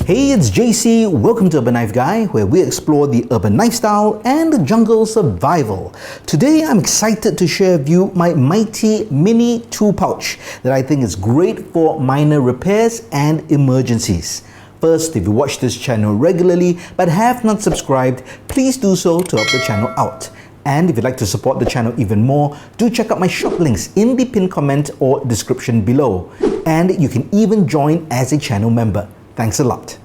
Hey, it's JC. Welcome to Urban Knife Guy, where we explore the urban lifestyle and the jungle survival. Today, I'm excited to share with you my mighty mini tool pouch that I think is great for minor repairs and emergencies. First, if you watch this channel regularly but have not subscribed, please do so to help the channel out. And if you'd like to support the channel even more, do check out my shop links in the pinned comment or description below. And you can even join as a channel member. Thanks a lot.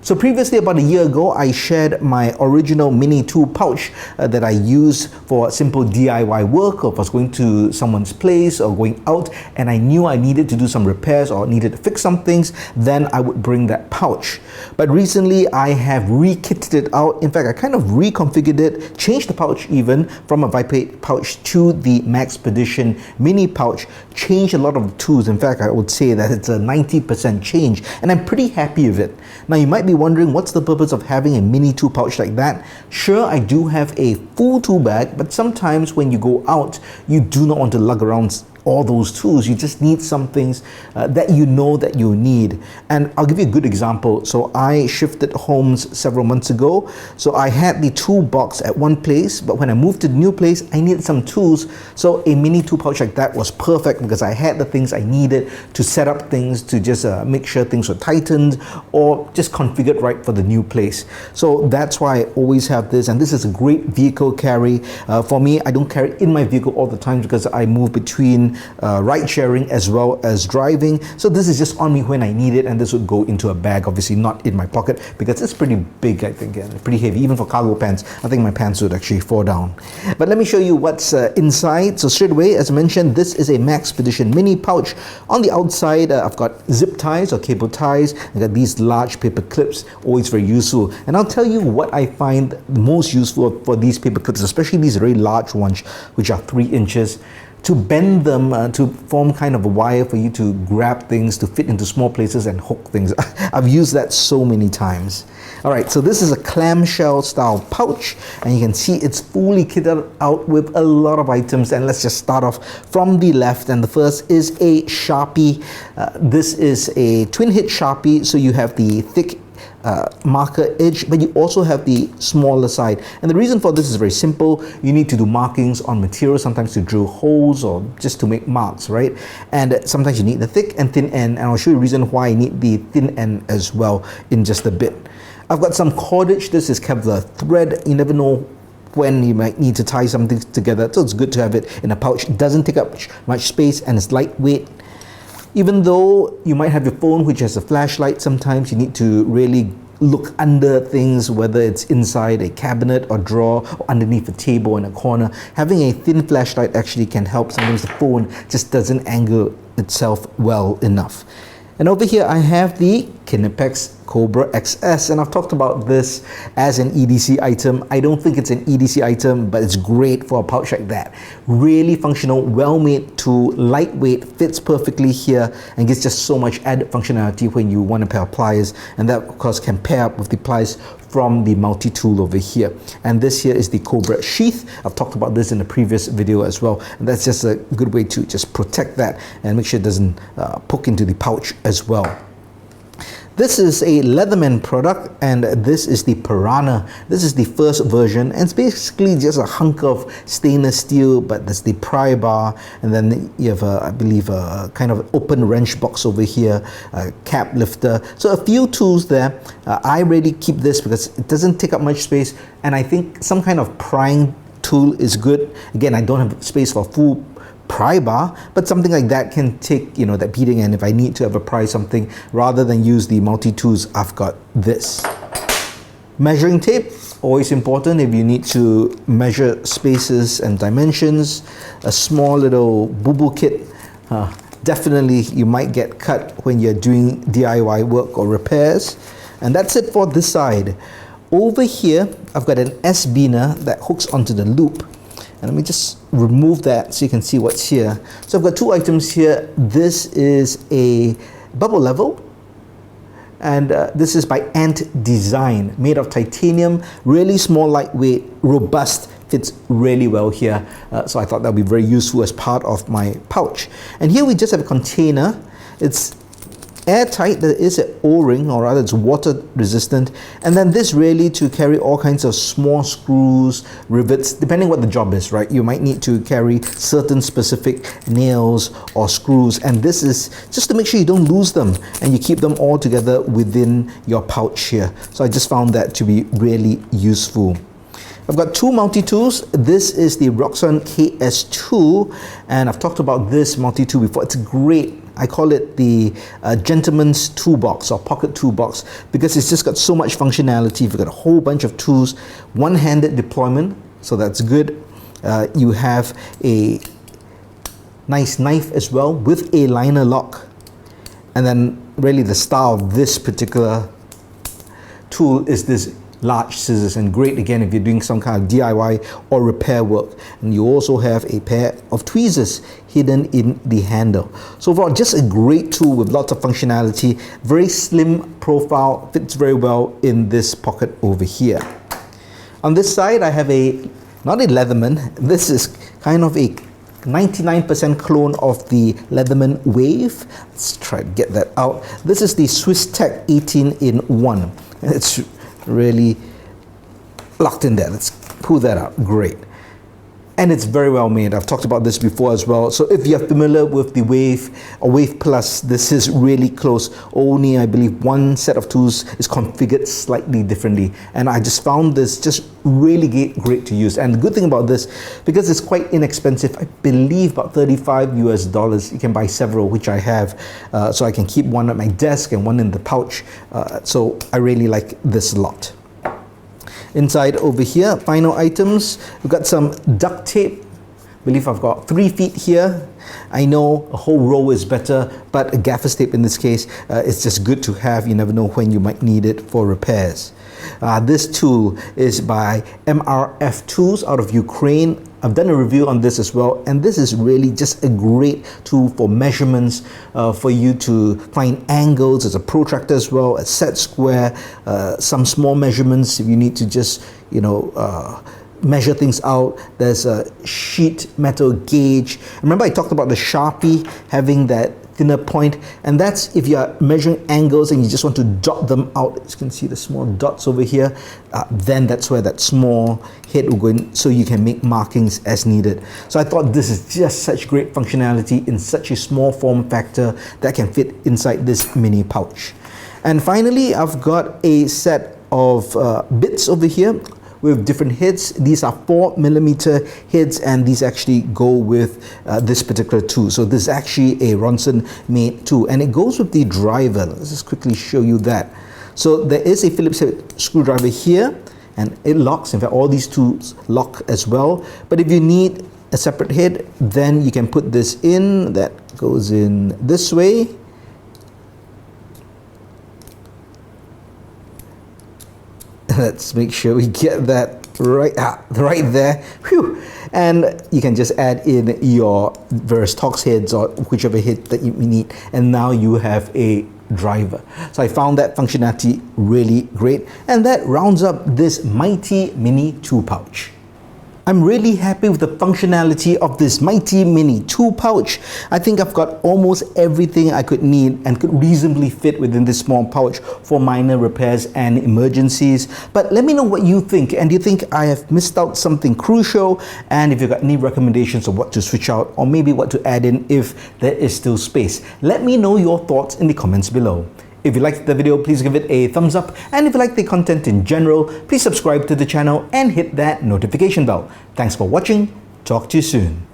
So previously, about a year ago, I shared my original mini tool pouch that I use for simple DIY work, or if I was going to someone's place or going out and I knew I needed to do some repairs or needed to fix some things, then I would bring that pouch. But recently I have re-kitted it out. In fact, I kind of reconfigured it, changed the pouch even from a Viper pouch to the Maxpedition mini pouch, changed a lot of the tools. In fact, I would say that it's a 90% change and I'm pretty happy with it. Now you might be wondering, what's the purpose of having a mini tool pouch like that? Sure, I do have a full tool bag, but sometimes when you go out, you do not want to lug around all those tools. You just need some things that you know that you need. And I'll give you a good example. So I shifted homes several months ago. So I had the toolbox at one place, but when I moved to the new place, I needed some tools. So a mini tool pouch like that was perfect because I had the things I needed to set up things, to just make sure things were tightened or just configured right for the new place. So that's why I always have this, and this is a great vehicle carry. For me, I don't carry it in my vehicle all the time because I move between ride sharing as well as driving. So this is just on me when I need it, and this would go into a bag, obviously not in my pocket because it's pretty big, I think, and pretty heavy. Even for cargo pants, I think my pants would actually fall down. But let me show you what's inside. So straight away, as mentioned, this is a Maxpedition mini pouch. On the outside, I've got zip ties or cable ties. I've got these large paper clips, always very useful. And I'll tell you what I find the most useful for these paper clips, especially these very large ones, which are 3 inches. To bend them to form kind of a wire for you to grab things, to fit into small places and hook things. I've used that so many times. Alright, so this is a clamshell style pouch, and you can see it's fully kitted out with a lot of items. And let's just start off from the left, and the first is a Sharpie. This is a twin hit Sharpie, so you have the thick marker edge, but you also have the smaller side. And the reason for this is very simple. You need to do markings on material, sometimes to drill holes or just to make marks, right? And sometimes you need the thick and thin end, and I'll show you a reason why you need the thin end as well in just a bit. I've got some cordage. This is Kevlar thread. You never know when you might need to tie something together, so it's good to have it in a pouch. It doesn't take up much space and it's lightweight. Even though you might have your phone which has a flashlight, sometimes you need to really look under things, whether it's inside a cabinet or drawer or underneath a table in a corner. Having a thin flashlight actually can help. Sometimes the phone just doesn't angle itself well enough. And over here I have the Kinepex Cobra XS, and I've talked about this as an EDC item. I don't think it's an EDC item, but it's great for a pouch like that. Really functional, well-made tool, lightweight, fits perfectly here, and gives just so much added functionality when you want a pair of pliers, and that of course can pair up with the pliers from the multi-tool over here. And this here is the Cobra sheath. I've talked about this in a previous video as well, and that's just a good way to just protect that and make sure it doesn't poke into the pouch as well. This is a Leatherman product, and this is the Piranha. This is the first version, and it's basically just a hunk of stainless steel, but there's the pry bar, and then you have, I believe, a kind of open wrench box over here, a cap lifter. So a few tools there. I really keep this because it doesn't take up much space, and I think some kind of prying tool is good. Again, I don't have space for a full pry bar, but something like that can take, you know, that beating, and if I need to ever pry something rather than use the multi-tools, I've got this. Measuring tape, always important if you need to measure spaces and dimensions. A small little boo-boo kit. Definitely you might get cut when you're doing DIY work or repairs. And that's it for this side. Over here I've got an S-biner that hooks onto the loop. And let me just remove that so you can see what's here. So I've got 2 items here. This is a bubble level, and this is by Ant Design, made of titanium, really small, lightweight, robust, fits really well here. So I thought that would be very useful as part of my pouch. And here we just have a container. It's airtight. There is an O-ring, or rather it's water resistant, and then this really to carry all kinds of small screws, rivets, depending what the job is, right? You might need to carry certain specific nails or screws, and this is just to make sure you don't lose them and you keep them all together within your pouch here. So I just found that to be really useful. I've got two multi-tools. This is the Roxxon KS2, and I've talked about this multi-tool before. It's great. I call it the gentleman's toolbox or pocket toolbox because it's just got so much functionality. You've got a whole bunch of tools, one-handed deployment, so that's good. You have a nice knife as well with a liner lock, and then really the star of this particular tool is this large scissors, and great again if you're doing some kind of DIY or repair work. And you also have a pair of tweezers hidden in the handle. So overall, just a great tool with lots of functionality, very slim profile, fits very well in this pocket over here. On this side I have not a Leatherman, this is kind of a 99% clone of the Leatherman Wave. Let's try to get that out. This is the Swiss Tech 18-in-1. It's really locked in there. Let's pull that out. Great. And it's very well made. I've talked about this before as well. So if you're familiar with the Wave or Wave Plus, this is really close. Only, I believe, one set of tools is configured slightly differently. And I just found this just really great to use. And the good thing about this, because it's quite inexpensive, I believe about $35 US, you can buy several, which I have. So I can keep one at my desk and one in the pouch. So I really like this a lot. Inside over here, final items, we've got some duct tape. I believe I've got 3 feet here. I know a whole row is better, but a gaffer's tape in this case, it's just good to have. You never know when you might need it for repairs. This tool is by MRF Tools out of Ukraine. I've done a review on this as well, and this is really just a great tool for measurements, for you to find angles. There's a protractor as well, a set square, some small measurements if you need to just, measure things out. There's a sheet metal gauge. Remember I talked about the Sharpie having that thinner point, and that's if you're measuring angles and you just want to dot them out. As you can see the small dots over here, then that's where that small head will go in, so you can make markings as needed. So I thought this is just such great functionality in such a small form factor that can fit inside this mini pouch. And finally, I've got a set of bits over here with different heads. These are 4mm heads, and these actually go with this particular tool. So this is actually a Ronson made tool, and it goes with the driver. Let's just quickly show you that. So there is a Phillips head screwdriver here, and it locks. In fact, all these tools lock as well. But if you need a separate head, then you can put this in. That goes in this way. Let's make sure we get that right there. Whew. And you can just add in your various Torx heads or whichever head that you need, and now you have a driver. So I found that functionality really great, and that rounds up this mighty mini tool pouch. I'm really happy with the functionality of this mighty mini tool pouch. I think I've got almost everything I could need and could reasonably fit within this small pouch for minor repairs and emergencies. But let me know what you think, and do you think I have missed out something crucial? And if you've got any recommendations of what to switch out, or maybe what to add in if there is still space, let me know your thoughts in the comments below. If you liked the video, please give it a thumbs up, and if you like the content in general, please subscribe to the channel and hit that notification bell. Thanks for watching. Talk to you soon.